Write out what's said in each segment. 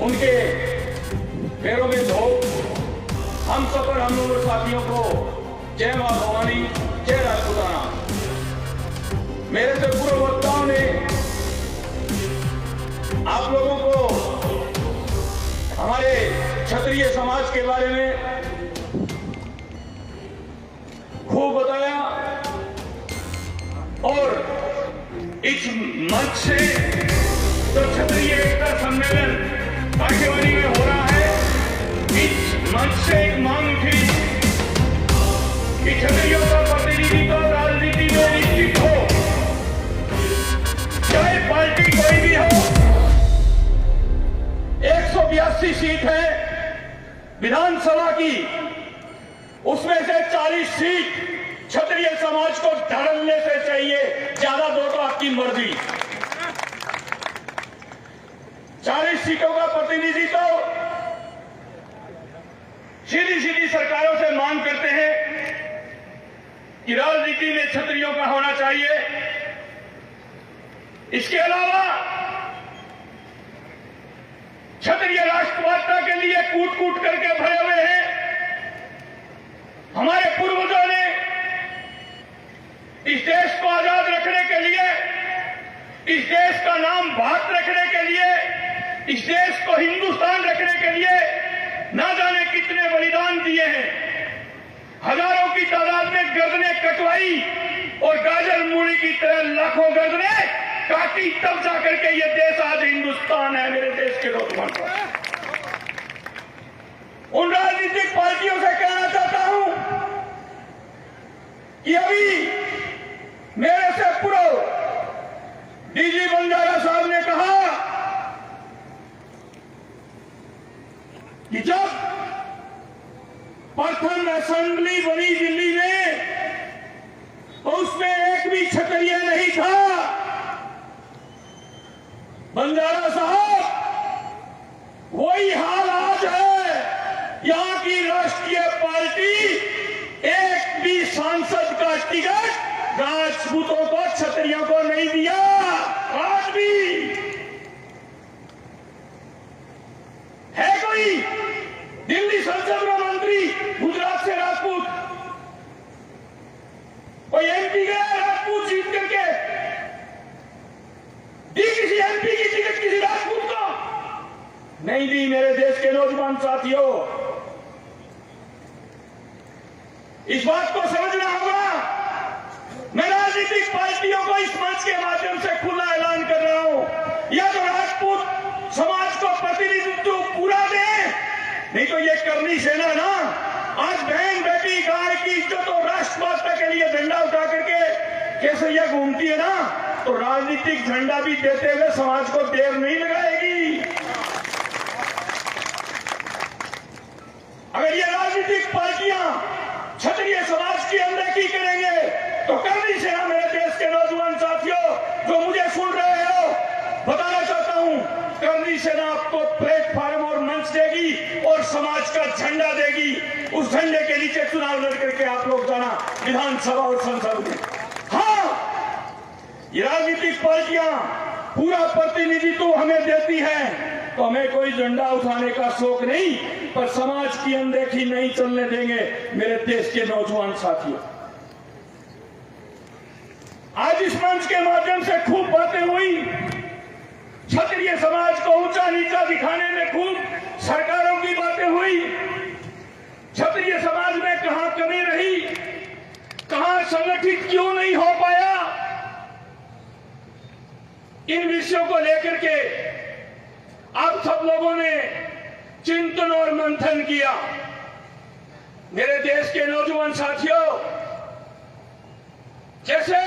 उनके पैरों में धो हम सब और हम लोगों साथियों को जय मां भवानी, जय राजपूताना। मेरे से पूर्व वक्ताओं ने आप लोगों को हमारे क्षत्रिय समाज के बारे में खूब बताया और इस मंच से जो क्षत्रिय एकता सम्मेलन काठियावाड़ी में हो रहा है, इस मंच से एक मांग उठी कि क्षत्रियों का प्रतिनिधित्व राजनीति में निश्चित हो, चाहे पार्टी कोई भी हो। 182 सीट है विधानसभा की, उसमें से 40 सीट क्षत्रिय समाज को धड़ल्ले से चाहिए, ज्यादा दो तो आपकी मर्जी। 40 सीटों का प्रतिनिधित्व सीधी सीधी सरकारों से मांग करते हैं कि राजनीति में क्षत्रियों का होना चाहिए। इसके अलावा क्षत्रिय राष्ट्रवादिता के लिए कूट कूट करके भरे हुए हैं। हमारे पूर्वजों ने इस देश को आजाद रखने के लिए, इस देश का नाम भारत रखने के लिए, इस देश को हिंदुस्तान रखने के लिए ना जाने कितने बलिदान दिए हैं। हजारों की तादाद में गर्दनें कटवाई और गाजर मूली की तरह लाखों गर्दनें काटी, तब जाकर के ये देश आज हिंदुस्तान है। मेरे देश के नौजवान को उन राजनीतिक पार्टियों से कहना चाहता हूं कि अभी मेरे से पूर्व डीजी बंजारा साहब ने कहा कि जब प्रथम असेंबली बनी दिल्ली में तो उसमें एक भी क्षत्रिय नहीं था। बंजारा साहब, वही हाल आज है। यहां की राष्ट्रीय पार्टी एक भी सांसद का टिकट राजपूतों को, क्षत्रियों को नहीं दिया। आज भी है कोई दिल्ली संसद में मंत्री गुजरात से राजपूत, कोई एमपी गया राजपूत जीत करके, दी किसी एमपी की टिकट किसी राजपूत को? नहीं दी। मेरे देश के नौजवान साथियों, इस बात को समझना होगा। मैं राजनीतिक पार्टियों को इस मंच के माध्यम से खुला ऐलान कर रहा हूं, या तो राजपूत समाज को प्रतिनिधित्व पूरा दे, नहीं तो ये करनी सेना ना आज बहन बेटी गाय की इज्जत और राष्ट्रवादिता के लिए झंडा उठा करके केसरिया घूमती है ना, तो राजनीतिक झंडा भी देते हुए समाज को देर नहीं लगाएगी। अगर ये राजनीतिक पार्टियां क्षत्रिय समाज की अनदेखी करेंगे तो करनी सेना, मेरे देश के नौजवान साथियों जो मुझे सुन रहे हो, बताना चाहता हूं, करनी सेना आपको प्लेटफॉर्म और मंच देगी और समाज का झंडा देगी। उस झंडे के नीचे चुनाव लड़ करके आप लोग जाना विधानसभा और संसद में। हाँ, ये राजनीतिक पार्टियां पूरा प्रतिनिधित्व हमें देती हैं तो हमें कोई झंडा उठाने का शौक नहीं, पर समाज की अनदेखी नहीं चलने देंगे। मेरे देश के नौजवान साथियों, आज इस मंच के माध्यम से खूब बातें हुई, क्षत्रिय समाज को ऊंचा नीचा दिखाने में खूब सरकारों की बातें हुई। क्षत्रिय समाज में कहां कमी रही, कहां संगठित क्यों नहीं हो पाया, इन विषयों को लेकर के आप सब लोगों ने चिंतन और मंथन किया। मेरे देश के नौजवान साथियों, जैसे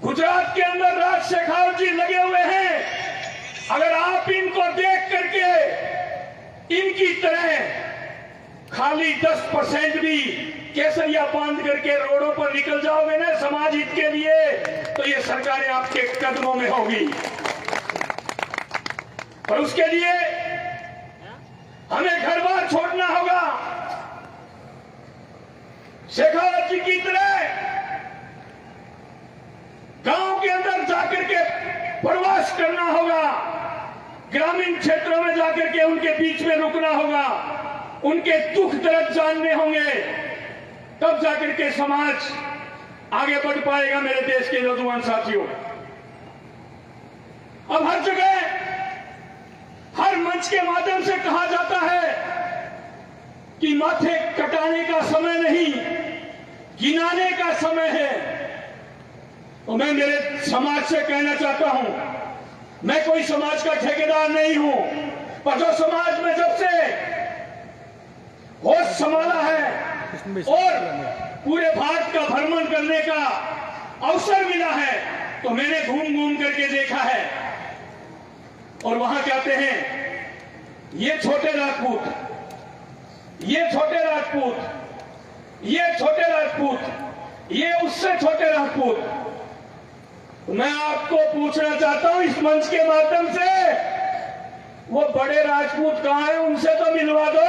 गुजरात के अंदर राज शेखावत जी लगे हुए हैं, अगर आप इनको देख करके इनकी तरह खाली 10% भी केसरिया बांध करके रोडों पर निकल जाओगे ना समाज हित के लिए, तो ये सरकारें आपके कदमों में होगी। और उसके लिए हमें घर बार छोड़ना होगा। शेखावत जी की तरह गांव के अंदर जाकर के प्रवास करना होगा। ग्रामीण क्षेत्रों में जाकर के उनके बीच में रुकना होगा, उनके दुख दर्द जानने होंगे, तब जाकर के समाज आगे बढ़ पाएगा। मेरे देश के नौजवान साथियों, अब हर जगह, हर मंच के माध्यम से कहा जाता है कि माथे कटाने का समय नहीं, गिनाने का समय है। तो मैं मेरे समाज से कहना चाहता हूं, मैं कोई समाज का ठेकेदार नहीं हूं, पर जो समाज में जब से होश संभाला है और पूरे भारत का भ्रमण करने का अवसर मिला है, तो मैंने घूम घूम करके देखा है। और वहां कहते हैं, ये छोटे राजपूत, ये छोटे राजपूत, ये छोटे राजपूत, ये उससे छोटे राजपूत। मैं आपको पूछना चाहता हूं इस मंच के माध्यम से, वो बड़े राजपूत कहां हैं? उनसे तो मिलवा दो।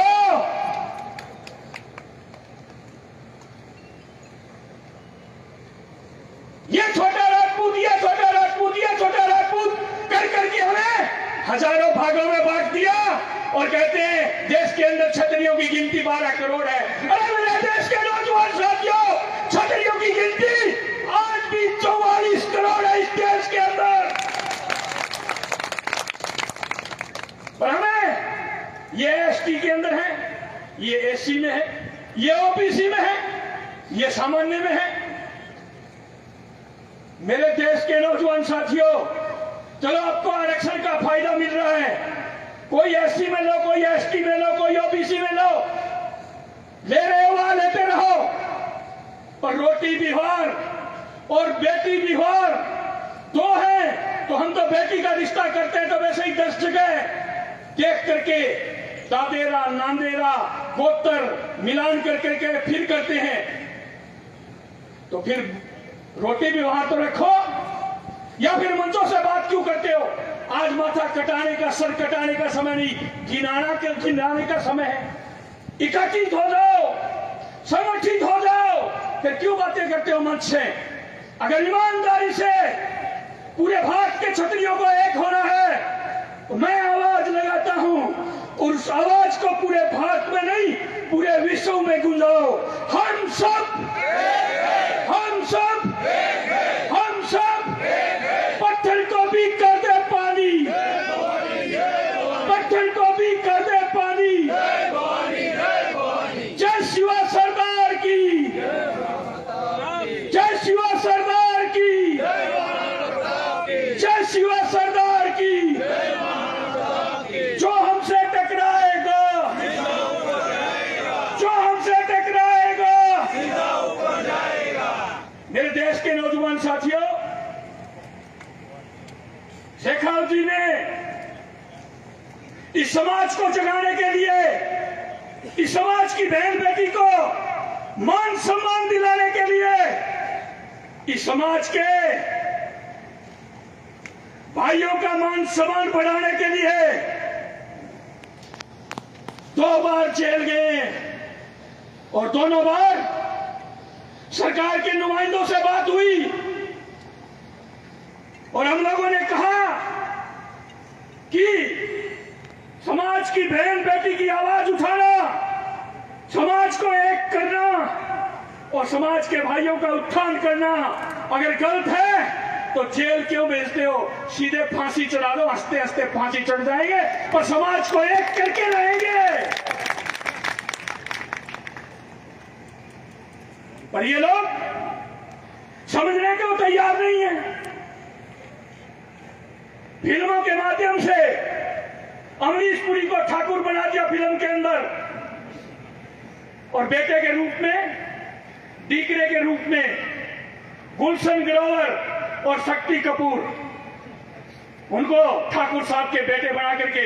ये छोटा राजपूत, ये छोटा राजपूत, ये छोटा राजपूत कर करके हमें हजारों भागों में बांट दिया और कहते हैं देश के अंदर क्षत्रियों की गिनती 12 करोड़ है। अरे मेरे देश के नौजवान साथियों, क्षत्रियों की गिनती आज भी 44 करोड़ है इस देश के अंदर। पर हमें ये एसटी के अंदर है, ये एससी में है, ये ओबीसी में है, ये सामान्य में है। मेरे देश के नौजवान साथियों, चलो आपको आरक्षण का फायदा मिल रहा है, कोई एससी में लो, कोई एसटी में लो, कोई ओबीसी में लो, ले रहे हो वहां लेते रहो, पर रोटी बिहार और बेटी बिहार दो है। तो हम तो बेटी का रिश्ता करते हैं, तो वैसे ही 10 जगह देख करके दादेरा, नांदेरा, गोत्र मिलान कर करके फिर करते हैं। तो फिर रोटी भी वहां तो रखो, या फिर मंचों से बात क्यों करते हो? आज माथा कटाने का, सर कटाने का समय नहीं, गिनाने का समय है। इकट्ठित हो जाओ, संगठित हो जाओ, फिर क्यों बातें करते हो मंच से? अगर ईमानदारी से पूरे भारत के क्षत्रियों को एक होना है, तो मैं आवाज लगाता हूं, और उस आवाज को पूरे भारत में नहीं, पूरे विश्व में गूंजाओ। हम सब, हम सब, हम सब पत्थर को भी कर दे पानी, पत्थर को भी कर दे पानी। जय शिवा सरदार की, जय शिवा सरदार की, जय शिवा सरदार की। जो हमसे टकराएगा, जो हमसे टकराएगा, मेरे देश के नौजवान साथियों, शेखावत जी ने इस समाज को जगाने के लिए, इस समाज की बहन बेटी को मान सम्मान दिलाने के लिए, इस समाज के भाइयों का मान सम्मान बढ़ाने के लिए 2 बार जेल गए, और दोनों बार सरकार के नुमाइंदों से बात हुई, और हम लोगों ने कहा कि समाज की बहन बेटी की आवाज उठाना, समाज को एक करना और समाज के भाइयों का उत्थान करना अगर गलत है तो जेल क्यों भेजते हो? सीधे फांसी चढ़ा दो, हंसते हंसते फांसी चढ़ जाएंगे, पर समाज को एक करके रहेंगे। पर ये लोग समझने को तैयार नहीं है। फिल्मों के माध्यम से अमरीश पुरी को ठाकुर बना दिया फिल्म के अंदर, और बेटे के रूप में, दीकरे के रूप में गुलशन ग्रोवर और शक्ति कपूर, उनको ठाकुर साहब के बेटे बना करके